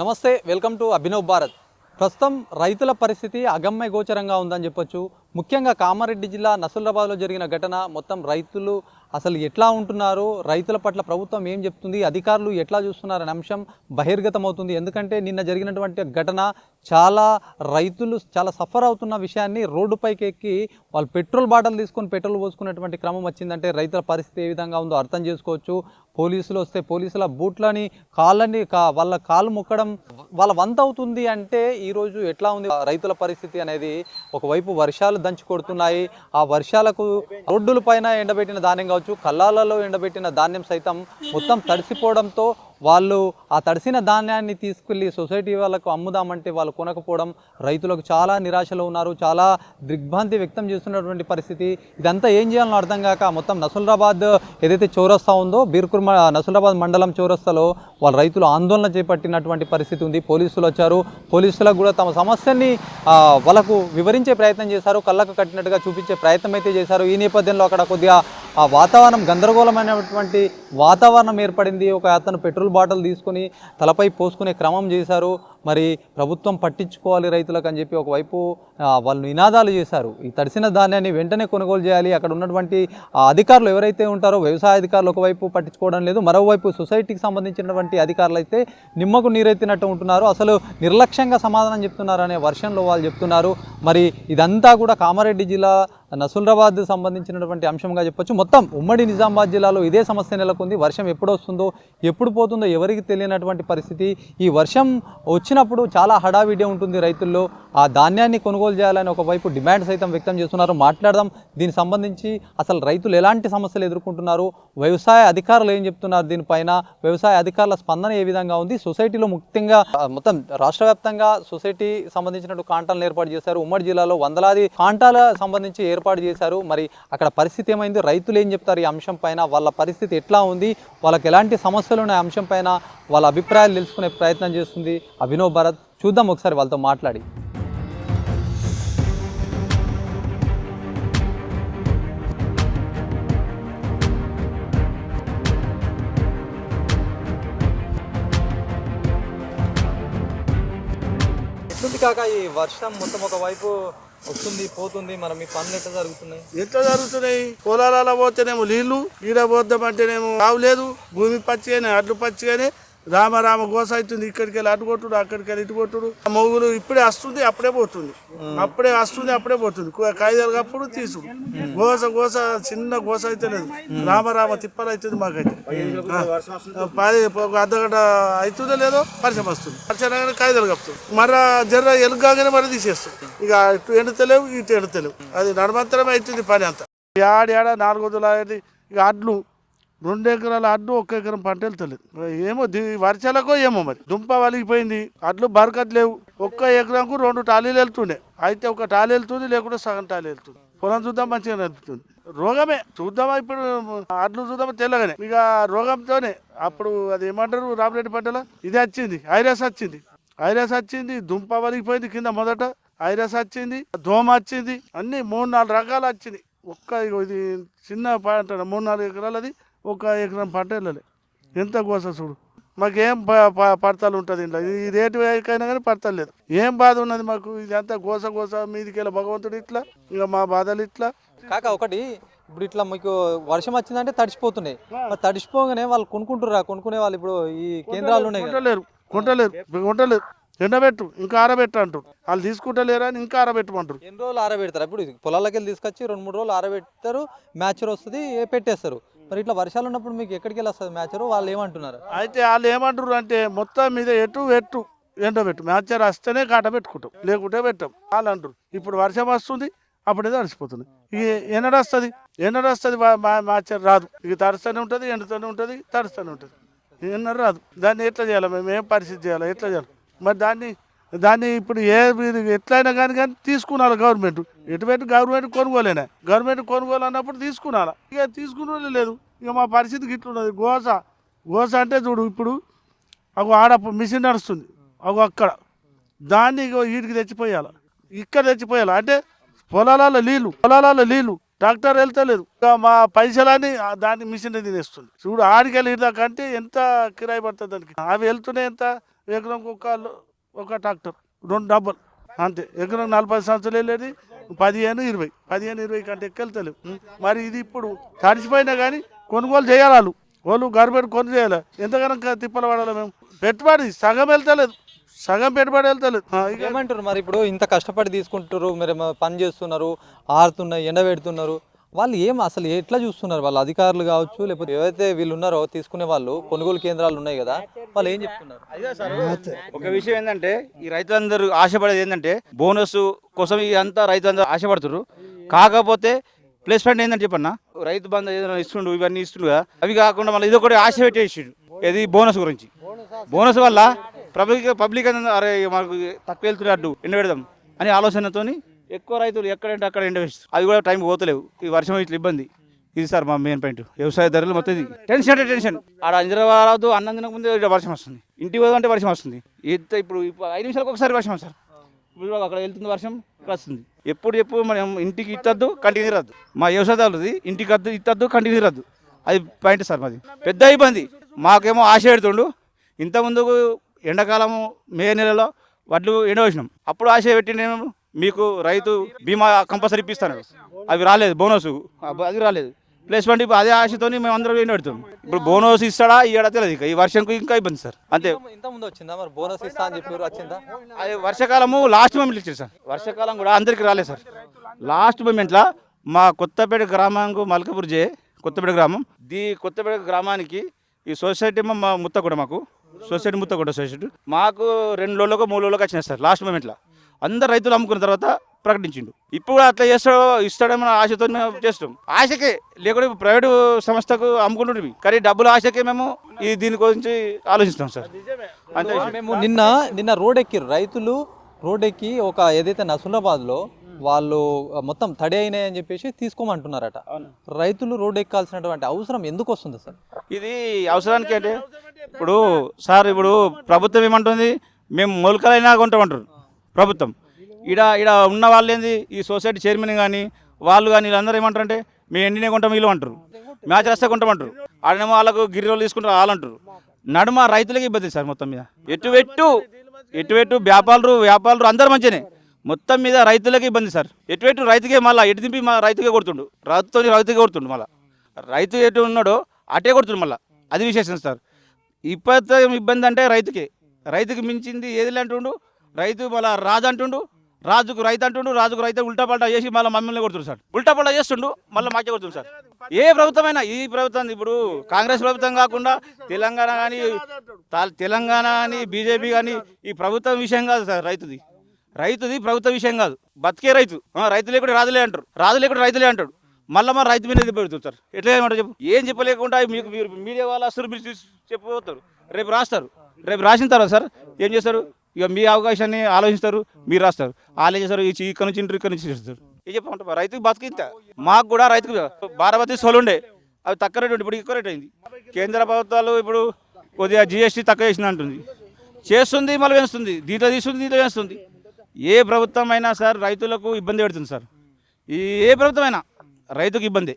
నమస్తే, welcome to Abhinav Bharat. ప్రస్తుతం రైతుల పరిస్థితి అగమ్య గోచరంగా ఉందని చెప్పొచ్చు. ముఖ్యంగా కామారెడ్డి జిల్లా నసులాబాద్లో జరిగిన ఘటన మొత్తం రైతులు అసలు ఎట్లా ఉంటున్నారు, రైతుల పట్ల ప్రభుత్వం ఏం చెప్తుంది, అధికారులు ఎట్లా చూస్తున్నారనే అంశం బహిర్గతమవుతుంది. ఎందుకంటే నిన్న జరిగినటువంటి ఘటన రైతులు చాలా సఫర్ అవుతున్న విషయాన్ని రోడ్డుపైకి ఎక్కి వాళ్ళు పెట్రోల్ బాటిల్ తీసుకొని పెట్రోల్ పోసుకునేటువంటి క్రమం వచ్చిందంటే రైతుల పరిస్థితి ఏ విధంగా ఉందో అర్థం చేసుకోవచ్చు. పోలీసులు వస్తే పోలీసుల బూట్లని వాళ్ళ కాళ్ళు మొక్కడం వాళ్ళ వంత అవుతుంది అంటే ఈరోజు ఎట్లా ఉంది రైతుల పరిస్థితి అనేది. ఒకవైపు వర్షాలు దంచి కొడుతున్నాయి, ఆ వర్షాలకు రోడ్డుల పైన ఎండబెట్టిన ధాన్యం కావచ్చు, కళ్ళాలలో ఎండబెట్టిన ధాన్యం సైతం మొత్తం తడిసిపోవడంతో వాళ్ళు ఆ తడిసిన ధాన్యాన్ని తీసుకెళ్ళి సొసైటీ వాళ్ళకు అమ్ముదామంటే వాళ్ళు కొనకపోవడం రైతులకు చాలా నిరాశలో ఉన్నారు, చాలా దిగ్భ్రాంతి వ్యక్తం చేస్తున్నటువంటి పరిస్థితి. ఇదంతా ఏం చేయాలో అర్థం కాక మొత్తం నసులాబాద్ ఏదైతే చౌరస్తా ఉందో నసులాబాద్ మండలం చౌరస్తాలో వాళ్ళ రైతులు ఆందోళన చేపట్టినటువంటి పరిస్థితి ఉంది. పోలీసులు వచ్చారు, పోలీసులకు కూడా తమ సమస్యని వాళ్ళకు వివరించే ప్రయత్నం చేశారు, కళ్ళకు కట్టినట్టుగా చూపించే ప్రయత్నం అయితే చేశారు. ఈ నేపథ్యంలో అక్కడ కొద్దిగా ఆ వాతావరణం గందరగోళమైనటువంటి వాతావరణం ఏర్పడింది. ఒక అతను పెట్రోల్ బాటిల్ తీసుకొని తలపై పోసుకునే క్రమం చేశారు. మరి ప్రభుత్వం పట్టించుకోవాలి రైతులకు అని చెప్పి ఒకవైపు వాళ్ళు నినాదాలు చేశారు. ఈ తడిసిన ధాన్యాన్ని వెంటనే కొనుగోలు చేయాలి. అక్కడ ఉన్నటువంటి అధికారులు ఎవరైతే ఉంటారో వ్యవసాయ అధికారులు ఒకవైపు పట్టించుకోవడం లేదు, మరోవైపు సొసైటీకి సంబంధించినటువంటి అధికారులు అయితే నిమ్మకు నీరెత్తినట్టు ఉంటున్నారు, అసలు నిర్లక్ష్యంగా సమాధానం చెప్తున్నారు అనే వర్షంలో వాళ్ళు చెప్తున్నారు. మరి ఇదంతా కూడా కామారెడ్డి జిల్లా నసులాబాద్ సంబంధించినటువంటి అంశంగా చెప్పొచ్చు. మొత్తం ఉమ్మడి నిజామాబాద్ జిల్లాలో ఇదే సమస్య నెలకొంది. వర్షం ఎప్పుడు వస్తుందో ఎప్పుడు పోతుందో ఎవరికి తెలియనటువంటి పరిస్థితి. ఈ వర్షం వచ్చినప్పుడు చాలా హడావిడి ఉంటుంది రైతుల్లో. ఆ ధాన్యాన్ని కొనుగోలు చేయాలని ఒకవైపు డిమాండ్ సైతం వ్యక్తం చేస్తున్నారు. మాట్లాడదాం దీనికి సంబంధించి, అసలు రైతులు ఎలాంటి సమస్యలు ఎదుర్కొంటున్నారు, వ్యవసాయ అధికారులు ఏం చెప్తున్నారు దీనిపైన, వ్యవసాయ అధికారుల స్పందన ఏ విధంగా ఉంది, సొసైటీలో ముఖ్యంగా మొత్తం రాష్ట్ర వ్యాప్తంగా సొసైటీ సంబంధించినట్టు కాంటాలను ఏర్పాటు చేశారు. ఉమ్మడి జిల్లాలో వందలాది కాంటాల సంబంధించి ఏర్పాటు చేశారు. మరి అక్కడ పరిస్థితి ఏమైంది, రైతులు ఏం చెప్తారు ఈ అంశం పైన, వాళ్ళ పరిస్థితి ఎట్లా ఉంది, వాళ్ళకి ఎలాంటి సమస్యలు ఉన్నాయి అంశం పైన వాళ్ళ అభిప్రాయాలు తెలుసుకునే ప్రయత్నం చేస్తుంది అభినవ్ భారత్. చూద్దాం ఒకసారి వాళ్ళతో మాట్లాడి. ఎట్లుంది కాక ఈ వర్షం మొత్తం ఒకవైపు వస్తుంది పోతుంది, మరి మీ పనులు ఎట్లా జరుగుతున్నాయి? పొలాలలో పోతేనేమో నీళ్లు, ఈడ పోద్దామంటేనేమో ఆవు లేదు, భూమి పచ్చిగానే అడ్లు పచ్చిగానే రామ గోస అవుతుంది. ఇక్కడికి వెళ్ళి అటు కొట్టుడు, అక్కడికి వెళ్ళి ఇటు కొట్టుడు. మొగులు ఇప్పుడే వస్తుంది అప్పుడే పోతుంది, అప్పుడే వస్తుంది అప్పుడే పోతుంది. కాయిదాలు కప్పుడు తీసుడు గోస చిన్న గోస అయితే లేదు, రామ తిప్పలు అవుతుంది. మాకైతే 10 అర్ధగంట అవుతుందో లేదో పరిచయం వస్తుంది. పరిచయం కాయిదాలు కప్పుతుంది, మర్ర జర్ర ఎలుగానే మరి తీసేస్తుంది. ఇక ఇటు ఎండుతలేవు ఇటు ఎండుతలేవు, అది నడమంతరమే అవుతుంది పని అంతా. ఏడ 4 రోజులు ఇక అడ్లు 2 ఎకరాల అడ్లు 1 ఎకరం పంట వెళ్తలేదు. ఏమో వర్షాలకో ఏమో మరి దుంప వలిగిపోయింది, అడ్లు బరకట్ లేవు. 1 ఎకరంకు 2 టాలీలు వెళ్తుండే, అయితే 1 టాలీ వెళ్తుంది, లేకుంటే సగం టాలీ వెళ్తుంది. పొలం చూద్దాం మంచిగా వెళ్తుంది. రోగమే చూద్దామా, ఇప్పుడు అడ్లు చూద్దామా తెల్లగానే. ఇక రోగంతోనే అప్పుడు అది ఏమంటారు రామరెడ్డి పంటలో ఇది వచ్చింది, ఐరస్ వచ్చింది, దుంప వలిగిపోయింది కింద. మొదట ఐరస్ వచ్చింది, దోమ వచ్చింది, అన్ని 3-4 రకాలు వచ్చింది. ఇది చిన్న పంట 3-4 ఎకరాలది 1 ఎకరం పంట వెళ్ళలే. ఎంత గోస చూడు. మాకేం పడతలు ఉంటుంది ఇంట్లో, ఈ రేటు అయినా కానీ పడతలు లేదు. ఏం బాధ ఉన్నది మాకు, ఇదంతా గోస మీదికి వెళ్ళి భగవంతుడు ఇట్లా, ఇక మా బాధలు ఇట్లా. కాక ఒకటి, ఇప్పుడు ఇట్లా మీకు వర్షం వచ్చిందంటే తడిసిపోతున్నాయి, తడిసిపోగానే వాళ్ళు కొనుక్కునే వాళ్ళు ఇప్పుడు ఈ కేంద్రాలు కొంటలేరు. ఎండబెట్టు ఇంకా ఆరబెట్టు అంటారు, వాళ్ళు తీసుకుంటలేరా అని ఇంకా ఆరబెట్టమంటారు. ఎన్ని రోజులు ఆరబెడతారు? ఇప్పుడు పొలాలకి వెళ్ళి తీసుకొచ్చి 2-3 రోజులు ఆరబెడతారు, మ్యాచర్ వస్తుంది, పెట్టేస్తారు. మరి ఇట్లా వర్షాలు ఉన్నప్పుడు మీకు ఎక్కడికి వెళ్ళి వస్తుంది మ్యాచర్? వాళ్ళు ఏమంటున్నారు అయితే, వాళ్ళు ఏమంటారు అంటే మొత్తం మీద ఎటు ఎండబెట్టు, మ్యాచర్ వస్తేనే కాట పెట్టుకుంటాం, లేకుంటే పెట్టాం వాళ్ళు అంటారు. ఇప్పుడు వర్షం వస్తుంది అప్పుడే తడిసిపోతుంది. ఇక ఎండొస్తుంది మ్యాచర్ రాదు. ఇక తడుస్తూనే ఉంటుంది, ఎండుతూనే ఉంటుంది, తడుస్తూనే ఉంటుంది, ఎన్నడూ రాదు. దాన్ని ఎట్లా చేయాలి, మేము ఏం పరిస్థితి చేయాలి, ఎట్లా చేయాలి? మరి దాన్ని ఇప్పుడు ఎట్లయినా కానీ తీసుకున్నారు గవర్నమెంట్. ఎటువైపు గవర్నమెంట్ కొనుగోలేనా, గవర్నమెంట్ కొనుగోలు అన్నప్పుడు తీసుకున్నారా? ఇక తీసుకునే లేదు. ఇక మా పరిస్థితికి ఇట్లున్నది. గోస అంటే చూడు, ఇప్పుడు ఆడ మిషన్ నడుస్తుంది, అక్కడ దాన్ని వీటికి తెచ్చిపోయాలి, ఇక్కడ తెచ్చిపోయాలి. అంటే పొలాలలో నీళ్లు ట్రాక్టర్ వెళ్తలేదు, మా పైసలని దాన్ని మిషన్ తినేస్తుంది. చూడు, ఆడికెళ్ళి దాకంటే ఎంత కిరాయి పడుతుంది దానికి. అవి వెళ్తూనే ఎంత ఎకరం ఒక ట్రాక్టర్ 2 డబ్బలు అంతే. ఎకరం 40 సంవత్సరాలు వెళ్ళేది 15-20 కంటే ఎక్కెళ్తలేవు. మరి ఇది ఇప్పుడు తడిచిపోయినా కానీ కొనుగోలు చేయాలి వాళ్ళు గవర్నమెంట్ కొనుగోలు చేయాలి. ఎంతగానో తిప్పలు పడాలి మేము. పెట్టుబడి సగం వెళ్తలేదు, సగం పెట్టుబడి వెళ్తలేదు. ఏమంటారు మరి ఇప్పుడు ఇంత కష్టపడి తీసుకుంటారు, మీరు పని చేస్తున్నారు, ఆరుతున్నాయి, ఎండబెడుతున్నారు, వాళ్ళు అసలు ఎట్లా చూస్తున్నారు? వాళ్ళ అధికారులు కావచ్చు, లేకపోతే ఏవైతే వీళ్ళు ఉన్నారో తీసుకునే వాళ్ళు, కొనుగోలు కేంద్రాలు ఉన్నాయి కదా, వాళ్ళు ఏం చెప్తున్నారు? ఒక విషయం ఏంటంటే ఈ రైతులందరూ ఆశపడేది ఏంటంటే బోనస్ కోసం ఇదంతా రైతులందరూ ఆశపడుతున్నారు. కాకపోతే ప్లేస్మెంట్ ఏంటంటే చెప్పన్నా, రైతు బంధు ఏదైనా ఇస్తుండు, ఇవన్నీ ఇస్తుండు కదా, అవి కాకుండా మళ్ళీ ఇదొకటి ఆశ పెట్టేసిండు. ఇది బోనస్ గురించి. బోనస్ వల్ల పబ్లిక్ అరే మాకు తక్కువ వెళ్తున్నట్టు ఎండ పెడదాం అని ఆలోచనతోని ఎక్కువ రైతులు ఎక్కడంటే అక్కడ ఎండ వేస్తారు. అవి కూడా టైం పోతలేవు. ఈ వర్షం ఇట్లా ఇబ్బంది. ఇది సార్ మా మెయిన్ పాయింట్. వ్యవసాయ ధరలు మొత్తం ఇది టెన్షన్ అంటే టెన్షన్. ఆడ ఇంద్రవారాదు అన్నం తినక ముందే వర్షం వస్తుంది, ఇంటికి పోదామంటే వర్షం వస్తుంది. ఇప్పుడు 5 నిమిషాలకు ఒకసారి వర్షం సార్. ఇప్పుడు అక్కడ వెళ్తుంది వర్షం, ఇక్కడ వస్తుంది. ఎప్పుడు మనం ఇంటికి ఇత్తద్దు, కంటికి తిరద్దు. మా వ్యవసాయదారులది ఇంటికి ఇత్తద్దు, కంటికి తిరద్దు. అది పాయింట్ సార్ మాది. పెద్ద ఇబ్బంది. మాకేమో ఆశ పెడుతుండు. ఇంతకుముందుకు ఎండాకాలము మే నెలలో వడ్లు ఎండవేసినాం. అప్పుడు ఆశ పెట్టి నేను మీకు రైతు బీమా కంపల్సరీ ఇప్పిస్తాను. అవి రాలేదు, బోనస్ అది రాలేదు. ప్లేస్మెంట్ అదే ఆశతో మేము అందరం ఎండబెడుతాం. ఇప్పుడు బోనస్ ఇస్తాడా ఇయ్యడా తెలియదు. ఇక ఈ వర్షంకు ఇంకా ఇబ్బంది సార్. అంతే. ఇంత ముందు వచ్చిందా మరి బోనస్ ఇస్తా అని చెప్పి వచ్చిందా? అది వర్షాకాలము లాస్ట్ మూమెంట్ ఇచ్చారు సార్. వర్షాకాలం కూడా అందరికీ రాలేదు సార్. లాస్ట్ మూమెంట్లో మా కొత్తపేట గ్రామానికి మల్కపూర్ కొత్తపేట గ్రామం, కొత్తపేట గ్రామానికి ఈ సొసైటీ మా ముత్తగూడ, మాకు సొసైటీ ముత్తగూడ సొసైటీ మాకు 2 రోజులకు 3 రోజులకు వచ్చినాయి సార్. లాస్ట్ మూమెంట్లో అందరు రైతులు అమ్ముకున్న తర్వాత ప్రకటించిండు. ఇప్పుడు కూడా అట్లా ఇస్తాడేమో ఆశతో మేము చేస్తాం. ఆశకే లేకుంటే ప్రైవేటు సంస్థకు అమ్ముకుంటుంటే, కానీ డబ్బుల ఆశకే మేము దీని గురించి ఆలోచిస్తాం సార్. అంతే. మేము నిన్న రోడ్ ఎక్కిరు రైతులు. రోడ్ ఎక్కి ఒక ఏదైతే నసులాబాద్లో వాళ్ళు మొత్తం తడి అయినాయి అని చెప్పేసి తీసుకోమంటున్నారట. రైతులు రోడ్ ఎక్కాల్సినటువంటి అవసరం ఎందుకు వస్తుంది సార్? ఇది అవసరానికి అంటే ఇప్పుడు సార్, ఇప్పుడు ప్రభుత్వం ఏమంటుంది, మేము మొలకలైనా కొంటామంటారు ప్రభుత్వం. ఈడ ఉన్న వాళ్ళు ఏంది, ఈ సొసైటీ చైర్మన్ కానీ వాళ్ళు కానీ వీళ్ళందరూ ఏమంటారంటే మేము ఎండినే కొంటాం వీళ్ళు అంటారు, మ్యాచ్ రాస్తే కొంటామంటారు. ఆడనేమో వాళ్ళకు గిరిరోలు తీసుకుంటారు వాళ్ళు అంటారు. నడుమ రైతులకి ఇబ్బంది సార్. మొత్తం మీద ఎటువెట్టు వ్యాపారులు అందరు మంచిగానే, మొత్తం మీద రైతులకి ఇబ్బంది సార్. ఎటువెట్టు రైతుకే మళ్ళీ ఎటు దింపి మా రైతుకే కొడుతుండు, రైతుకే కొడుతుండు. మళ్ళీ రైతు ఎటు ఉన్నాడో అటే కొడుతుండు మళ్ళీ. అది విశేషం సార్. ఇప్పుడు ఇబ్బంది అంటే రైతుకి మించింది ఏది అంటుండు. రైతు మళ్ళీ రాజు అంటుండు, రాజుకు రైతు అంటుండు, రాజుకు రైతు ఉల్టా పల్టా చేసి మళ్ళీ మమ్మల్ని కొడుతుండు సార్. ఉల్టా పల్టా చేస్తుండు, మళ్ళీ మాకే కొడుతుంది సార్. ఏ ప్రభుత్వమైనా, ఈ ప్రభుత్వం ఇప్పుడు కాంగ్రెస్ ప్రభుత్వం కాకుండా తెలంగాణ కానీ బీజేపీ కానీ ఈ ప్రభుత్వం విషయం కాదు సార్. రైతుది ప్రభుత్వ విషయం కాదు. బతికే రైతు లేకుండా రాజులే అంటారు, రాజు లేకుండా రైతులే అంటాడు. మళ్ళీ మా రైతు మీద పెడుతుంది సార్. ఎట్లా ఏమంటారు చెప్పు? ఏం చెప్పలేకుండా మీకు మీడియా వాళ్ళు వస్తారు, మీరు చెప్పిపోతారు. రేపు రాస్తారు. రేపు రాసిన తర్వాత సార్ ఏం చేస్తారు? ఇక మీ అవకాశాన్ని ఆలోచిస్తారు, మీరు రాస్తారు. వాళ్ళు ఏం చేస్తారు? ఇక్కడ నుంచి ఇక్కడ నుంచి చేస్తారు. ఏం చెప్పమంటారు? రైతుకి బతికింత. మాకు కూడా రైతుకు బారామతి సోలు ఉండే, అవి తక్కువ రేటు ఉండే, ఇప్పుడు ఎక్కువ రేట్ అయింది. కేంద్ర ప్రభుత్వాలు ఇప్పుడు కొద్దిగా జిఎస్టీ తక్కువ చేసిన అంటుంది, చేస్తుంది, మళ్ళీ వేస్తుంది, దీంట్లో వేస్తుంది. ఏ ప్రభుత్వం అయినా సార్ రైతులకు ఇబ్బంది పెడుతుంది సార్. ఏ ప్రభుత్వం అయినా రైతుకు ఇబ్బంది.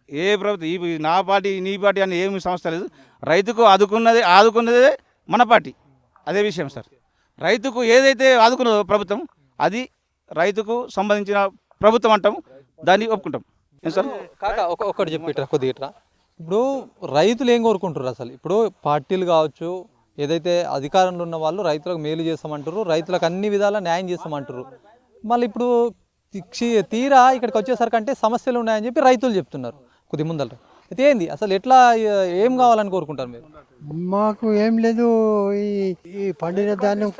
ఏ ప్రభుత్వం, నా పార్టీ నీ పార్టీ అని ఏమి సంస్థ లేదు. రైతుకు ఆదుకున్నదే మన పార్టీ. అదే విషయం సార్. రైతుకు ఏదైతే ఆదుకున్నదో ప్రభుత్వం, అది రైతుకు సంబంధించిన ప్రభుత్వం అంటాం, దాన్ని ఒప్పుకుంటాం. ఏం సార్? కాక ఒకటి చెప్పిట్రా కొద్దిగా. ఇప్పుడు రైతులు ఏం కోరుకుంటారు అసలు? ఇప్పుడు పార్టీలు కావచ్చు, ఏదైతే అధికారంలో ఉన్న వాళ్ళు రైతులకు మేలు చేస్తామంటారు, రైతులకు అన్ని విధాలా న్యాయం చేస్తామంటారు. మళ్ళీ ఇప్పుడు తీరా ఇక్కడికి వచ్చేసరికి అంటే సమస్యలు ఉన్నాయని చెప్పి రైతులు చెప్తున్నారు కొద్ది ముందర. అయితే ఏంది అసలు, ఎట్లా ఏం కావాలని కోరుకుంటారు మీరు? మాకు ఏం లేదు. ఈ పండిన ధాన్యం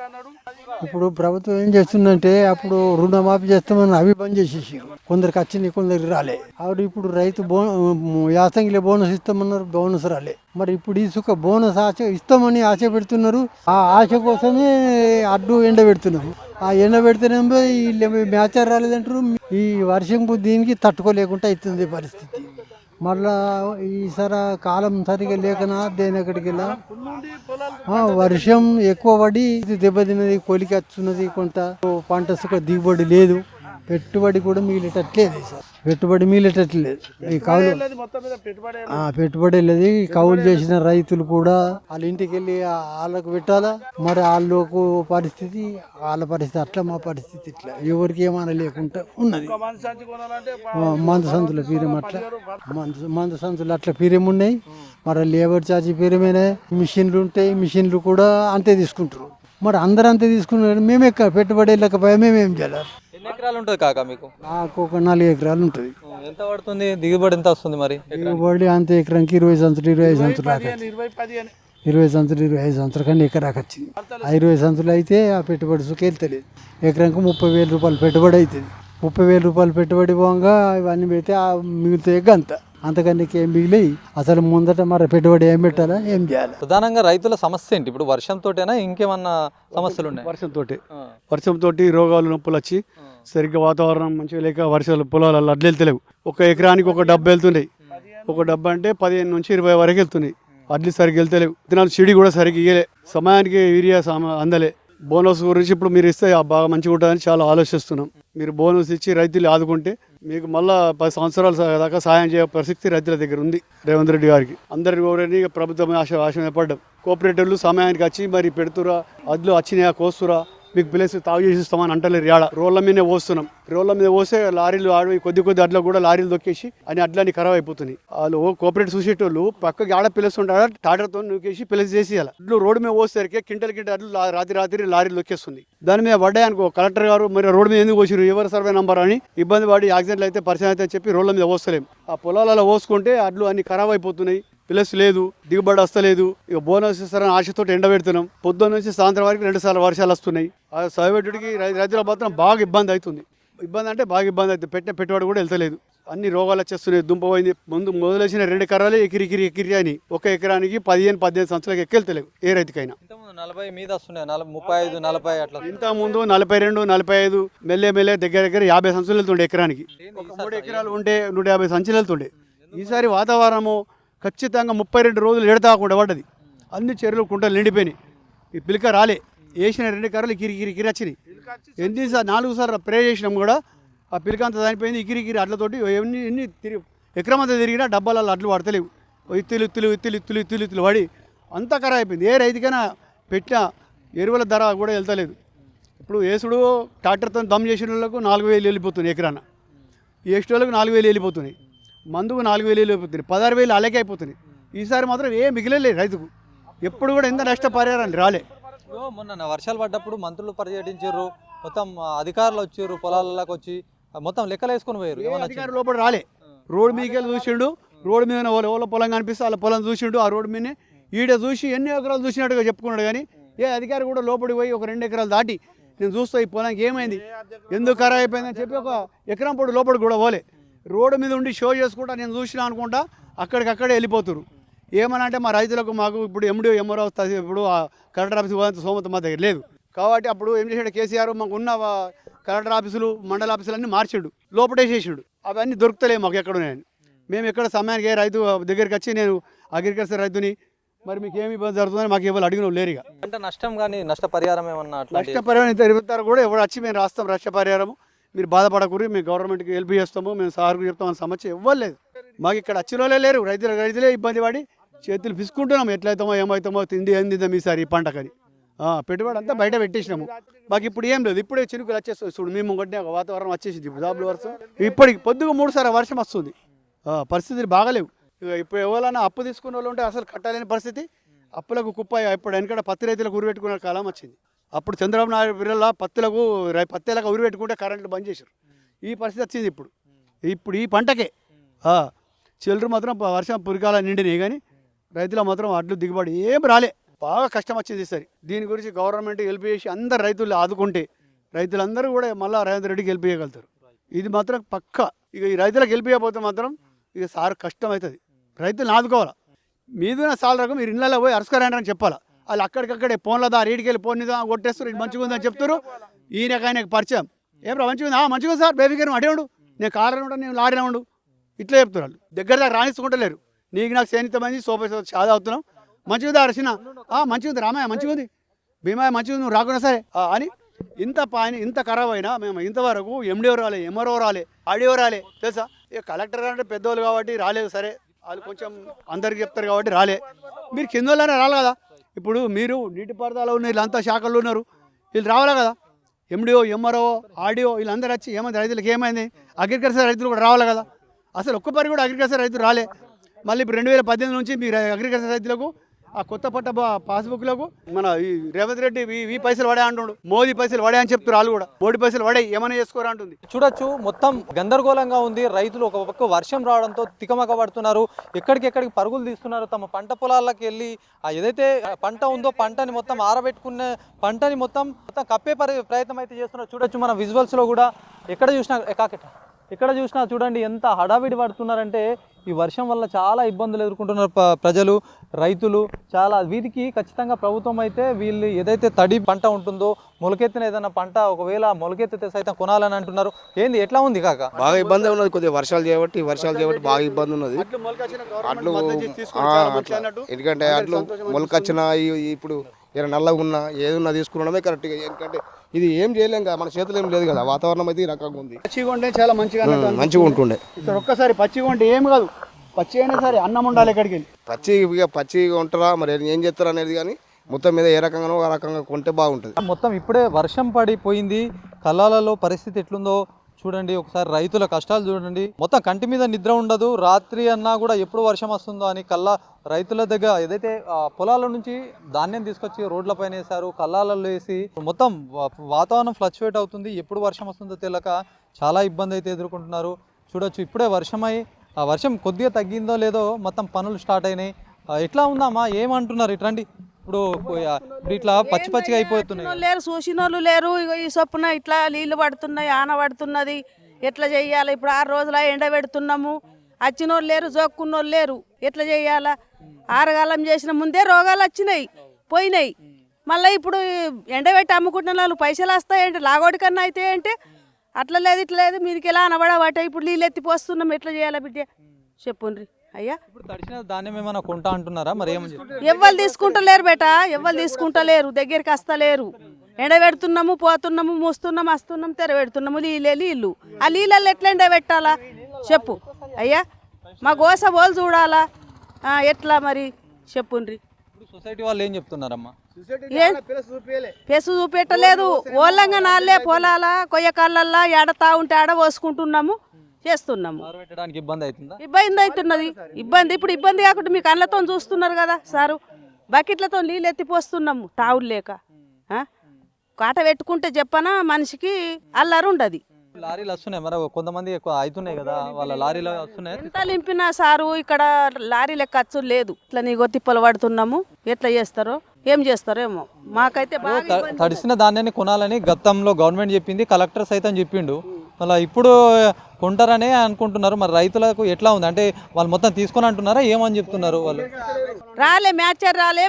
ఇప్పుడు ప్రభుత్వం ఏం చేస్తుందంటే, అప్పుడు రుణమాఫీ చేస్తామని అవి బంద్ చేసేసి కొందరికి వచ్చింది, కొందరికి రాలే. ఆవిడ ఇప్పుడు రైతు యాసంగిలో బోనస్ ఇస్తామన్నారు, బోనస్ రాలే. మరి ఇప్పుడు ఇసుక బోనస్ ఇస్తామని ఆశ పెడుతున్నారు. ఆ ఆశ కోసమే అడ్డు ఎండ పెడుతున్నారు. ఆ ఎండ పెడితేనేమో వీళ్ళు మ్యాచర్ రాలేదంటారు. ఈ వర్షంకు దీనికి తట్టుకోలేకుండా అవుతుంది పరిస్థితి. మళ్ళా ఈసారి కాలం సరిగా లేకనా దేనికడికి వెళ్ళా వర్షం ఎక్కువ పడి దెబ్బతిన్నది, కొలికి వస్తున్నది, కొంత పంట సుఖ దిగుబడి లేదు, పెట్టుబడి కూడా మిగిలేటట్లేదు సార్. పెట్టుబడి మిగిలేటట్లేదు ఈ కౌలు మొత్తం మీద పెట్టుబడి పెట్టుబడి లేదు. ఈ కౌలు చేసిన రైతులు కూడా వాళ్ళ ఇంటికి వెళ్ళి వాళ్ళకు పెట్టాలా, మరి వాళ్ళకు పరిస్థితి వాళ్ళ పరిస్థితి అట్లా, మా పరిస్థితి ఇట్లా, ఎవరికి ఏమైనా లేకుండా ఉన్నది. మనిషి సంచి కొనాలంటే మందు సంచుల పీరం అట్లా, మందు సంచులు అట్లా పీరం ఉన్నాయి. మరి లేబర్ ఛార్జీ పీరమేనే. మిషన్లు ఉంటాయి, మిషన్లు కూడా అంతే తీసుకుంటారు. మరి అందరూ అంతే తీసుకున్నారు, మేమే పెట్టుబడి వెళ్ళకపోయా మేమేం చేయాలి? ఎన్ని ఎకరాలు ఉంటుంది కాక మీకు? నాకు ఒక 4 ఎకరాలు ఉంటుంది. ఎంత పడుతుంది దిగుబడి, ఎంత వస్తుంది మరి? దిగుబడి అంతే ఎకరానికి 20 సంచులు 25 సంచులు రాక 20 సంచులు 25 సంచుల కన్నా ఎకరాకి వచ్చింది. 20 సంచులు అయితే ఆ పెట్టుబడి సుఖ వెళ్తలేదు. ఎకరానికి 30,000 రూపాయలు పెట్టుబడి అవుతుంది. 30,000 రూపాయలు పెట్టుబడి పోగా ఇవన్నీ పెడితే మిగులుతాయి గంత, అంతకన్నా ఏం మిగిలి. అసలు ముందట మరి పెట్టుబడి ఏం పెట్టాలా, ఏం చేయాలి? ప్రధానంగా రైతుల సమస్య ఏంటి ఇప్పుడు? వర్షంతోటేనా ఇంకేమన్నా సమస్యలు ఉన్నాయి? వర్షంతో రోగాలు నొప్పులు వచ్చి సరిగ్గా వాతావరణం మంచిగా లేక వర్షాలు పొలాలలో అడ్లు వెళ్తలేవు. ఒక ఎకరానికి ఒక డబ్బు వెళ్తున్నాయి. ఒక డబ్బు అంటే 15 నుంచి 20 వరకు వెళ్తున్నాయి. అడ్లు సరిగ్గా వెళ్తలేవు. విత్తనాలు చెడి కూడా సరిగ్గా ఇయ్యలే. సమయానికి యూరియా అందలే. బోనస్ గురించి ఇప్పుడు మీరు ఇస్తే బాగా మంచిగా ఉంటుందని చాలా ఆలోచిస్తున్నాం. మీరు బోనస్ ఇచ్చి రైతులు ఆదుకుంటే మీకు మళ్ళా 10 సంవత్సరాల దాకా సాయం చేయ పరిస్థితి రైతుల దగ్గర ఉంది. రేవంత్ రెడ్డి గారికి అందరి కోరని ప్రభుత్వం ఆశపడ్డాం. కోఆపరేటివ్లు సమయానికి వచ్చి మరి పెడుతురా, అడ్లు వచ్చినాయా, కోస్తురా, మీకు ప్లేస్ తాగు చేసిస్తామని అంటలేరు. ఏడ రోడ్ల మీదనే పోస్తున్నాం. రోడ్ల మీద పోస్తే లారీలు ఆడి కొద్ది అడ్లు కూడా లారీలు దొక్కేసి అని అడ్లన్నీ ఖరాబ్ అయిపోతున్నాయి. వాళ్ళు కోఆపరేటివ్ చూసేటోళ్ళు పక్కకి ఆడ ప్లేస్ ఉంటాడా టాటర్తో నూకేసి ప్లేస్ చేసి అడ్లు రోడ్డు మీద పోసేసరికి కింటల్ అడ్లు రాత్రి లారీలు దొక్కేస్తుంది. దాని మీద పడ్డాయనుకో కలెక్టర్ గారు మరి రోడ్డు మీద ఎందుకు పోసిరు, ఎవరు సర్వే నంబర్ అని ఇబ్బంది పడి యాక్సిడెంట్లు అయితే పరిచయం అయితే చెప్పి రోడ్ల మీద పోస్తలేం. ఆ పొలాలలో పోసుకుంటే అడ్లు అన్ని ఖరాబ్ అయిపోతున్నాయి. ప్లస్ లేదు, దిగుబడి వస్తలేదు. ఇక బోనస్ ఇస్తారని ఆశతో ఎండబెడుతున్నాం. పొద్దున్న నుంచి సాయంత్రం వరకు 2 సార్లు వర్షాలు వస్తున్నాయి. ఆ సైబెట్టుడికి రైతుల మాత్రం బాగా ఇబ్బంది అవుతుంది. ఇబ్బంది అంటే బాగా ఇబ్బంది అవుతుంది. పెట్టిన పెట్టుబడి కూడా వెళ్తలేదు. అన్ని రోగాలు వచ్చేస్తున్నాయి. దుంప పోయింది. మొదలొచ్చిన 2 ఎకరాలు ఎకిరి అని ఒక ఎకరానికి 15 సంవత్సరాలకు ఎక్కెళ్తలేవు ఏ రైతుకైనా. 40 మీద వస్తున్నాయి, 35, 40 అట్లా. ఇంత ముందు 42, 45 మెల్లె దగ్గర 50 సంచులు వెళ్తుండే ఎకరానికి. ఒక 3 ఎకరాలు ఉంటే 150 సంచులు వెళ్తుండే. ఈసారి వాతావరణము ఖచ్చితంగా 32 రోజులు ఎడతాకుండా పడ్డది. అన్ని చెరువులు కుంటలు నిండిపోయినాయి. ఈ పిలక రాలే. వేసిన 2 ఎకరాలు కిరి వచ్చినాయి. 4 సార్లు స్ప్రే చేసినాం కూడా ఆ పిలక అంతా చనిపోయింది. ఇకిరి అడ్లతోటి ఎన్ని ఎకరం అంతా తిరిగినా డబ్బాలలో అడ్లు పడతలేవు. ఇత్తులు పడి అంతా ఖరాబ్ అయిపోయింది. ఏ రైతుకైనా పెట్టిన ఎరువుల ధర కూడా వెళ్తలేదు. ఇప్పుడు వేసుడు ట్రాక్టర్తో దమ్ చేసిన వాళ్ళకు 4,000 వెళ్ళిపోతున్నాయి ఎకరాన. వేసేటోళ్ళకు 4,000 వెళ్ళిపోతున్నాయి. మందుకు 4,000 వెళ్ళిపోతున్నాయి. 16,000 అలాగే అయిపోతున్నాయి. ఈసారి మాత్రం ఏం మిగిలేదు రైతుకు. ఎప్పుడు కూడా ఎంత నష్టపరిహారం రాలే. మొన్న వర్షాలు పడ్డప్పుడు మంత్రులు పర్యటించారు, మొత్తం అధికారులు వచ్చారు, పొలాలకు వచ్చి మొత్తం లెక్కలు వేసుకొని పోయారు. అధికారులు లోపల రాలే. రోడ్డు మీదకి వెళ్ళి చూసిండు. రోడ్డు మీద వాళ్ళ పొలం కనిపిస్తే వాళ్ళ పొలం చూసిండు. ఆ రోడ్డు మీదనే ఈడ చూసి ఎన్ని ఎకరాలు చూసినట్టుగా చెప్పుకున్నాడు. కానీ ఏ అధికారి కూడా లోపలికి పోయి ఒక 2 ఎకరాలు దాటి నేను చూస్తా ఈ పొలానికి ఏమైంది, ఎందుకు ఖరాబ్ అయిపోయిందని చెప్పి ఒక ఎకరం పొడి లోపలికి కూడా పోలే. రోడ్డు మీద ఉండి షో చేసుకుంటా నేను చూసినా అనుకుంటా అక్కడికక్కడే వెళ్ళిపోతున్నారు. ఏమని అంటే మా రైతులకు మాకు ఇప్పుడు ఎంఆర్ఓ ఇప్పుడు కలెక్టర్ ఆఫీస్ సోమత మా దగ్గర లేదు. కాబట్టి అప్పుడు ఏం చేసాడు కేసీఆర్, మాకు ఉన్న కలెక్టర్ ఆఫీసులు మండల ఆఫీసులు అన్నీ మార్చాడు, లోపటేసేసాడు. అవన్నీ దొరుకుతలేవు మాకు ఎక్కడ ఉన్నాయని. మేము ఎక్కడ సమయానికి ఏ రైతు దగ్గరికి వచ్చి నేను అగ్రికల్చర్ రైతుని, మరి మీకు ఏమి ఇబ్బంది జరుగుతుందని మాకు ఎవరు అడిగిన లేరు. ఇక అంటే నష్టం కానీ నష్టపరిహారం ఏమన్నా నష్టపరిహారం తిరుగుతారు కూడా ఎవరు వచ్చి మేము రాస్తాం నష్టపరిహారం, మీరు బాధపడకూరి, మేము గవర్నమెంట్కి హెల్ప్ చేస్తాము, మేము సార్కు చెప్తామని సమస్య ఇవ్వలేదు. మాకు ఇక్కడ వచ్చిన వాళ్ళే లేరు. రైతులే ఇబ్బంది పడి చేతులు పిసుకుంటున్నాం. ఎట్లయితామో ఏమవుతామో తిండి ఏందిద్దాం ఈసారి ఈ పంటకని పెట్టుబడి అంతా బయట పెట్టేసినాము. మాకు ఇప్పుడు ఏం లేదు. ఇప్పుడే చినుకులు వచ్చేస్తుంది. చూడు మేము కొట్టిన వాతావరణం వచ్చేసింది. ఇప్పుడు జాబుల వర్షం ఇప్పటికి పొద్దుగా 3 సార్లు వర్షం వస్తుంది. పరిస్థితులు బాగాలేవు. ఇప్పుడు ఎవరైనా అప్పు తీసుకున్న వాళ్ళు ఉంటే అసలు కట్టలేని పరిస్థితి. అప్పులకు కుప్ప. ఇప్పుడు వెనకడ పత్తి రైతులకు ఉరిపెట్టుకునే కాలం వచ్చింది. అప్పుడు చంద్రబాబు నాయుడు బిర్రలా పత్తేలకు ఉరిపెట్టుకుంటే కరెంట్లు బంద్ చేశారు. ఈ పరిస్థితి వచ్చింది ఇప్పుడు ఈ పంటకే. చిల్లరు మాత్రం వర్షం పురికాల నిండినాయి కానీ రైతుల మాత్రం అడ్లు దిగుబడి ఏం రాలే. బాగా కష్టం వచ్చింది ఈసారి. దీని గురించి గవర్నమెంట్ హెల్ప్ చేసి అందరు రైతులు ఆదుకుంటే రైతులందరూ కూడా మళ్ళీ రేవంత్ రెడ్డికి హెల్ప్ చేయగలుగుతారు. ఇది మాత్రం పక్కా. ఇక ఈ రైతులకు హెల్ప్ చేయకపోతే మాత్రం ఇక సార్ కష్టం అవుతుంది. రైతులను ఆదుకోవాలా. మీదున్న సాలరకు మీరు ఇళ్ళలో పోయి అరుసుకరండి చెప్పాలా. వాళ్ళు అక్కడికక్కడే ఫోన్ల దారి ఈడికెళ్ళి ఫోన్ కొట్టేస్తారు. ఇది మంచిగా ఉందని చెప్తారు. ఈయనకైనా పరిచయం ఏం మంచిగా ఉంది, మంచిగా సార్ బేబీ గారు అడేవాడు, నేను కారులో ఉంటాను, నేను లారీలో ఉండు, ఇట్లా చెప్తారు. వాళ్ళు దగ్గర దగ్గర రాణించుకుంటలేరు. నీకు నాకు సేనితమైంది సోప చాలా అవుతున్నాం. మంచిగా ఉంది అరసిన, మంచిగా ఉంది రామయ్య, మంచిగా ఉంది భీమయ్య, మంచిగా ఉంది, నువ్వు రాకుండా సరే అని ఇంత ఖరాబ్ అయినా మేము ఇంతవరకు ఎండిఓ రాలే, ఎంఆర్ఓ రాలే, ఆడియో రాలే, తెలుసా? ఇక కలెక్టర్ అంటే పెద్దోళ్ళు కాబట్టి రాలేదు, సరే వాళ్ళు కొంచెం అందరికి చెప్తారు కాబట్టి రాలే. మీరు కింద వాళ్ళనే రాలి కదా. ఇప్పుడు మీరు నీటిపారుదల ఉన్న వీళ్ళంతా శాఖల్లో ఉన్నారు, వీళ్ళు రావాలి కదా. ఎండిఓ, ఎంఆర్ఓ, ఆడియో వీళ్ళందరూ వచ్చి ఏమైంది రైతులకు ఏమైంది, అగ్రికల్చర్ రైతులు కూడా రావాలి కదా. అసలు ఒక్కసారి కూడా అగ్రికల్చర్ రైతులు రాలే. మళ్ళీ ఇప్పుడు 2018 నుంచి మీరు అగ్రికల్చర్ రైతులకు ఆ కొత్త పట్ట పాస్బుక్లకు మన ఈ రేవంత్ రెడ్డి ఈ పైసలు పడే అంటున్నాడు, మోదీ పైసలు పడే అని చెప్తారు వాళ్ళు కూడా. మోడీ పైసలు పడే ఏమైనా చేసుకోరా అంటుంది. చూడొచ్చు మొత్తం గందరగోళంగా ఉంది. రైతులు ఒక పక్క వర్షం రావడంతో తికమక పడుతున్నారు, ఎక్కడికెక్కడికి పరుగులు తీస్తున్నారు. తమ పంట పొలాలకు వెళ్ళి ఏదైతే పంట ఉందో పంటని మొత్తం ఆరబెట్టుకునే పంటని మొత్తం కప్పే ప్రయత్నం అయితే చేస్తున్నారు. చూడొచ్చు మన విజువల్స్లో కూడా ఎక్కడ చూసినా చూడండి ఎంత హడావిడి పడుతున్నారంటే ఈ వర్షం వల్ల చాలా ఇబ్బందులు ఎదుర్కొంటున్నారు ప్రజలు, రైతులు. చాలా వీరికి ఖచ్చితంగా ప్రభుత్వం అయితే వీళ్ళు ఏదైతే తడి పంట ఉంటుందో మొలకెత్తిన ఏదైనా పంట ఒకవేళ మొలకెత్తితే సైతం కొనాలని అంటున్నారు. ఏంది ఎట్లా ఉంది కాక? బాగా ఇబ్బంది ఉన్నది, కొద్దిగా వర్షాలు చేయబట్టి బాగా ఇబ్బంది ఉన్నది. అట్లు ఎందుకంటే అట్లు మొలకొచ్చిన ఇప్పుడు నల్లగా ఉన్నా ఏదున్నా తీసుకున్నామే కరెక్ట్గా. ఎందుకంటే ఇది ఏం చేయలేం కదా, మన చేతులు ఏం లేదు కదా. వాతావరణం అయితే ఈ రకంగా ఉంది. పచ్చిగా ఉంటే చాలా మంచిగా ఉంటుండే. ఇక్కడ ఒక్కసారి పచ్చిగా ఉంటే ఏం కాదు, పచ్చి అయినా సరే అన్నం ఉండాలి. ఎక్కడికి వెళ్ళి పచ్చిగా ఉంటారా మరి ఏం చేస్తారా అనేది, కానీ మొత్తం మీద ఏ రకంగానో ఆ రకంగా కొంటే బాగుంటుంది. మొత్తం ఇప్పుడే వర్షం పడిపోయింది, కళ్ళాలలో పరిస్థితి ఎట్లుందో చూడండి ఒకసారి. రైతుల కష్టాలు చూడండి, మొత్తం కంటి మీద నిద్ర ఉండదు. రాత్రి అన్నా కూడా ఎప్పుడు వర్షం వస్తుందో అని రైతుల దగ్గర ఏదైతే పొలాల నుంచి ధాన్యం తీసుకొచ్చి రోడ్లపైన వేసారు, కళ్ళాలలో వేసి మొత్తం వాతావరణం ఫ్లక్చువేట్ అవుతుంది. ఎప్పుడు వర్షం వస్తుందో తెలియక చాలా ఇబ్బంది అయితే ఎదుర్కొంటున్నారు. చూడొచ్చు ఇప్పుడే వర్షమై ఆ వర్షం కొద్దిగా తగ్గిందో లేదో మొత్తం పనులు స్టార్ట్ అయినాయి. ఎట్లా ఉందామా, ఏమంటున్నారు? ఇట్లాంటి ఇప్పుడు ఇట్లా పచ్చిగా అయిపోతున్నాయి. లేరు, చూసిన వాళ్ళు లేరు. ఈ చొప్పున ఇట్లా నీళ్లు పడుతున్నాయి, ఆన పడుతున్నది, ఎట్లా చెయ్యాలి? ఇప్పుడు 6 రోజుల ఎండ పెడుతున్నాము, వచ్చిన వాళ్ళు లేరు, జోక్కున్న వాళ్ళు లేరు, ఎట్లా చెయ్యాలా? ఆరగాలం చేసిన ముందే రోగాలు వచ్చినాయి, పోయినాయి. మళ్ళీ ఇప్పుడు ఎండబెట్టి అమ్ముకుంటున్న వాళ్ళు పైసలు వస్తాయంటే లాగోడి కన్నా అయితే అంటే అట్లా లేదు, ఇట్లా లేదు, మీదకి ఎలా అనబడబట్ట. ఇప్పుడు నీళ్ళు ఎత్తిపోస్తున్నాం, ఎట్లా చేయాలా బిడ్డ చెప్పుండ్రి అయ్యా. ఇప్పుడు తడిసిన ధాన్యం ఏమైనా కొంటా అంటున్నారా? మరి ఎవ్వరు తీసుకుంటలేరు బేట, ఎవ్వరు తీసుకుంటలేరు, దగ్గరికి వస్తలేరు. ఎండబెడుతున్నాము, పోతున్నాము, మూస్తున్నాము, వస్తున్నాము, తెరబెడుతున్నాము, నీళ్ళు. ఆ నీళ్ళల్లో ఎట్లా ఎండబెట్టాలా చెప్పు అయ్యా? మా గోస బోలు చూడాలా ఎట్లా మరి చెప్పుండ్రి. సొసైటీ వాళ్ళు ఏం చెప్తున్నారమ్మా? పెసు చూపెట్టలేదు, ఓళ్ళంగా నాళ్ళే పొలాలా కొయ్య కాళ్ళల్లా ఏడతా ఉంటే ఆడ పోసుకుంటున్నాము, చేస్తున్నాము. ఇబ్బంది అవుతుందా? ఇబ్బంది అవుతున్నది. ఇప్పుడు ఇబ్బంది కాకుండా మీ కళ్ళతో చూస్తున్నారు కదా సారు, బకెట్లతో నీళ్ళు ఎత్తిపోస్తున్నాము తావులు లేక. కాట పెట్టుకుంటే చెప్పనా మనిషికి అల్లరు ఉండదు. లారీలు వస్తున్నాయి మరి కొంతమంది ఎక్కువ అవుతున్నాయి కదా, వాళ్ళ లారీలు వస్తున్నాయి. ఎంత నింపినా సారు ఇక్కడ లారీల ఖర్చు లేదు. ఇట్లా నీగో తిప్పలు పడుతున్నాము, ఎట్లా చేస్తారో ఏం చేస్తారో ఏమో. మాకైతే తడిసిన ధాన్యాన్ని కొనాలని గతంలో గవర్నమెంట్ చెప్పింది, కలెక్టర్ సైతం చెప్పిండు. మళ్ళీ ఇప్పుడు కొంటారనే అనుకుంటున్నారు. మరి రైతులకు ఎట్లా ఉంది అంటే వాళ్ళు మొత్తం తీసుకొని అంటున్నారా, ఏమని చెప్తున్నారు వాళ్ళు? మ్యాచర్ రాలే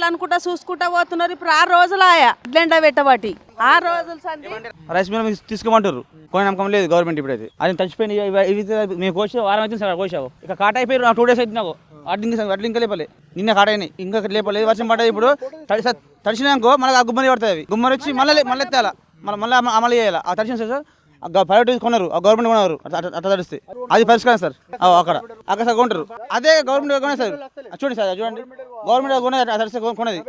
అనుకుంటా చూసుకుంటా పోతున్నారు. ఇప్పుడు 6 రోజులు ఆయా ఇట్లెండ పెట్టబట్టి 6 రోజులు రైస్ మిల్ తీసుకోమంటారు, కొన్ని నమ్మకం లేదు గవర్నమెంట్. ఇప్పుడైతే అది చచ్చిపోయినాయి. మేము కోసావు వారం అయితే సార్ కోసావు, ఇక కాట అయిపోయి 2 days అయితే నాకు అడ్లు ఇంకా లేపలే, నిన్న కాట అయినాయి, ఇంకా లేపలేదు. వర్షం పడ్డది, ఇప్పుడు తడిసినాకో మళ్ళీ ఆ గుమ్మని పడుతుంది. అవి గుమ్మని వచ్చి మళ్ళీ ఎత్తాలా, మళ్ళీ అమలు చేయాలి. ఆ తడిసిన సార్ ప్రైవేట్ కొన్నారు, గవర్నమెంట్ కొన్నారు, అట్లా తడిస్తే అది పరిష్కారం సార్. అక్కడ సార్ కొంటారు, అదే గవర్నమెంట్ కొనే సార్. చూడండి సార్, చూడండి గవర్నమెంట్ కొనేది తడిస్తే కొనేది.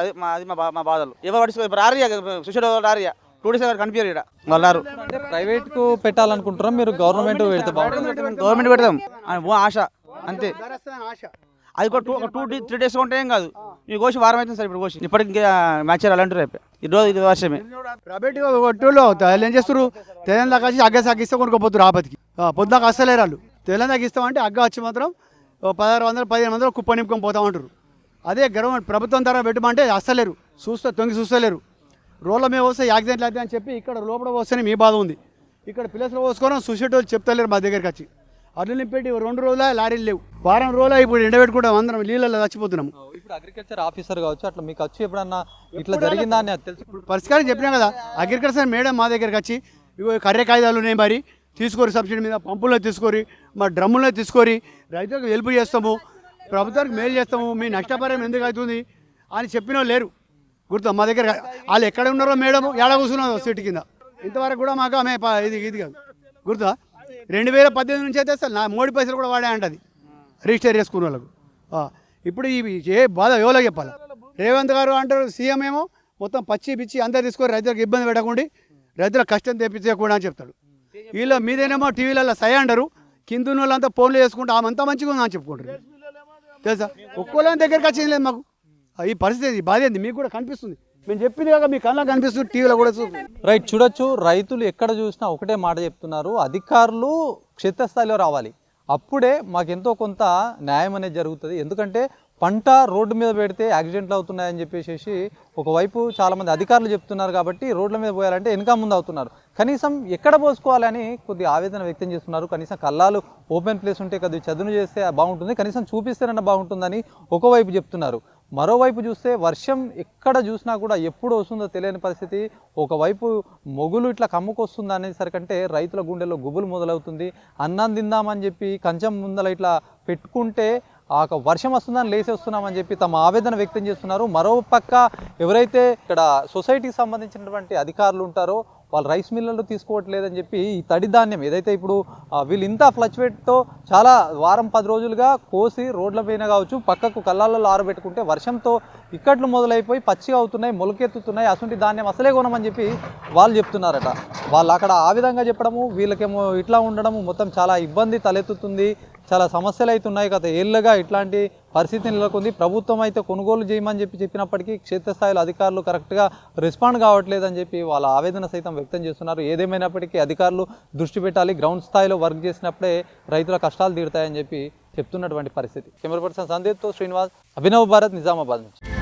అది మా బాధలు ఎవరు పట్టించుకో రారియా, సుషేడ్ రారియా 2 days కనిపించారు ఇక్కడ వాళ్ళు. ప్రైవేట్ కు పెట్టాలనుకుంటారా మీరు? గవర్నమెంట్ పెడితే బాగుంటుంది. గవర్నమెంట్ పెడతాం ఆశ అంతే. అది కూడా 2-3 days ఉంటే ఏం కాదు. మీ కోసి వారం అవుతుంది సార్. ఇప్పుడు కోసి ఇప్పటికి ఇంకా మ్యాచ్ అలాంటి రేపు ఇది వర్షమే. ప్రైవేట్ ఒట్టులో ఏం చేస్తారు, తెలంగాణ దాకా వచ్చి అగ్గ సాగిస్తే కొనుక్కోపోతున్నారు. ఆపతికి పొద్దుదాకా వస్తలేరు వాళ్ళు. తెలంగాణ ఇస్తామంటే అగ్గ వచ్చి మాత్రం 1600-1500 కుప్ప నింపుకొని పోతామంటారు. అదే గవర్నమెంట్ ప్రభుత్వం ద్వారా పెట్టమంటే వస్తలేరు, చూస్తలేరు. రోడ్ల మీద వస్తే యాక్సిడెంట్లు అయితే అని చెప్పి ఇక్కడ లోపల వస్తేనే మీ బాధ ఉంది. ఇక్కడ పిల్లలు పోసుకోవడం చూసేటోళ్ళు చెప్తలేరు మా దగ్గరికి వచ్చి. అడ్లు నింపెట్టి 2 రోజుల లారీలు లేవు, వారం రోజుల ఇప్పుడు ఎండబెట్టుకుంటాం, అందరం నీళ్ళలో చచ్చిపోతున్నాము. ఇప్పుడు అగ్రికల్చర్ ఆఫీసర్ కావచ్చు, అట్లా మీకు వచ్చి ఎప్పుడన్నా ఇట్లా జరిగిందా అని తెలుసు? ఇప్పుడు పరిష్కారం చెప్పినా కదా, అగ్రికల్చర్ మేడం మా దగ్గరికి వచ్చి ఇగో కర్రె కాగితాలు ఉన్నాయి మరి తీసుకోరి, సబ్సిడీ మీద పంపుల్లో తీసుకోరి, మా డ్రమ్ముల్లో తీసుకోరి, రైతులకు హెల్ప్ చేస్తాము, ప్రభుత్వానికి మేలు చేస్తాము, మీ నష్టపరిహారం ఎందుకు అవుతుంది అని చెప్పినా లేరు. గుర్తు మా దగ్గర వాళ్ళు ఎక్కడ ఉన్నారో మేడం ఏడ కూర్చున్నాం సీటు కింద ఇంతవరకు కూడా మాకు ఆమె ఇది కాదు గుర్తా 2018 నుంచి అయితే అసలు నా మోడీ పైసలు కూడా వాడే అంటది రిజిస్టర్ చేసుకున్న వాళ్ళకు ఇప్పుడు ఇవి ఏ బాధ ఎవరో చెప్పాలి రేవంత్ గారు అంటారు సీఎం ఏమో మొత్తం పచ్చి పిచ్చి అందరు తీసుకొని రైతులకు ఇబ్బంది పెట్టకుండా రైతులకు కష్టం తెప్పించకూడదు అని చెప్తాడు వీళ్ళ మీదేనేమో టీవీలలో సై అంటారు కింద ఉన్న వాళ్ళంతా ఫోన్లు చేసుకుంటూ ఆమంతా మంచిగా ఉందని చెప్పుకుంటారు తెలుసా ఒక్కోళ్ళ దగ్గరికి వచ్చింది లేదు మాకు ఈ పరిస్థితి బాధ ఏంది మీకు కూడా కనిపిస్తుంది మేము చెప్పింది కాక మీ కళ్ళకు కనిపిస్తుంది టీవీలో కూడా చూస్తుంది రైట్ చూడొచ్చు రైతులు ఎక్కడ చూసినా ఒకటే మాట చెప్తున్నారు అధికారులు క్షేత్రస్థాయిలో రావాలి అప్పుడే మాకెంతో కొంత న్యాయం అనేది జరుగుతుంది ఎందుకంటే పంట రోడ్డు మీద పెడితే యాక్సిడెంట్లు అవుతున్నాయని చెప్పేసి ఒకవైపు చాలామంది అధికారులు చెప్తున్నారు కాబట్టి రోడ్ల మీద పోయాలంటే వెనక ముందు అవుతున్నారు కనీసం ఎక్కడ పోసుకోవాలని కొద్ది ఆవేదన వ్యక్తం చేస్తున్నారు కనీసం కల్లాలు ఓపెన్ ప్లేస్ ఉంటే కొద్దిగా చదును చేస్తే బాగుంటుంది కనీసం చూపిస్తేనన్నా బాగుంటుందని ఒకవైపు చెప్తున్నారు మరోవైపు చూస్తే వర్షం ఎక్కడ చూసినా కూడా ఎప్పుడు వస్తుందో తెలియని పరిస్థితి ఒకవైపు మొగులు ఇట్లా కమ్ముకొస్తుందా అనేసరికంటే రైతుల గుండెల్లో గుబులు మొదలవుతుంది అన్నం తిందామని చెప్పి కంచం ముందల ఇట్లా పెట్టుకుంటే ఆ వర్షం వస్తుందని లేచి వస్తున్నామని చెప్పి తమ ఆవేదన వ్యక్తం చేస్తున్నారు మరో పక్క ఎవరైతే ఇక్కడ సొసైటీకి సంబంధించినటువంటి అధికారులు ఉంటారో వాళ్ళు రైస్ మిల్లర్లు తీసుకోవట్లేదని చెప్పి ఈ తడి ధాన్యం ఏదైతే ఇప్పుడు వీళ్ళు ఇంత ఫ్లక్చువేట్తో చాలా వారం 10 రోజులుగా కోసి రోడ్ల పైన కావచ్చు పక్కకు కళ్ళాలలో ఆరబెట్టుకుంటే వర్షంతో ఇక్కట్లు మొదలైపోయి పచ్చిగా అవుతున్నాయి మొలకెత్తుతున్నాయి అసంటి ధాన్యం అసలే కొనమని చెప్పి వాళ్ళు చెప్తున్నారట వాళ్ళు అక్కడ ఆ విధంగా చెప్పడము వీళ్ళకేమో ఇట్లా ఉండడము మొత్తం చాలా ఇబ్బంది తలెత్తుతుంది చాలా సమస్యలు అవుతున్నాయి గత ఏళ్ళగా ఇట్లాంటి పరిస్థితి నెలకొంది ప్రభుత్వం అయితే కొనుగోలు చేయమని చెప్పినప్పటికీ క్షేత్రస్థాయిలో అధికారులు కరెక్ట్గా రెస్పాండ్ కావట్లేదని చెప్పి వాళ్ళ ఆవేదన సైతం వ్యక్తం చేస్తున్నారు ఏదేమైనప్పటికీ అధికారులు దృష్టి పెట్టాలి గ్రౌండ్ స్థాయిలో వర్క్ చేసినప్పుడే రైతుల కష్టాలు తీరుతాయని చెప్పి చెప్తున్నటువంటి పరిస్థితి కెమెరా పర్సన్ సందీప్తో శ్రీనివాస్ అభినవ్ భారత్ నిజామాబాద్ నుంచి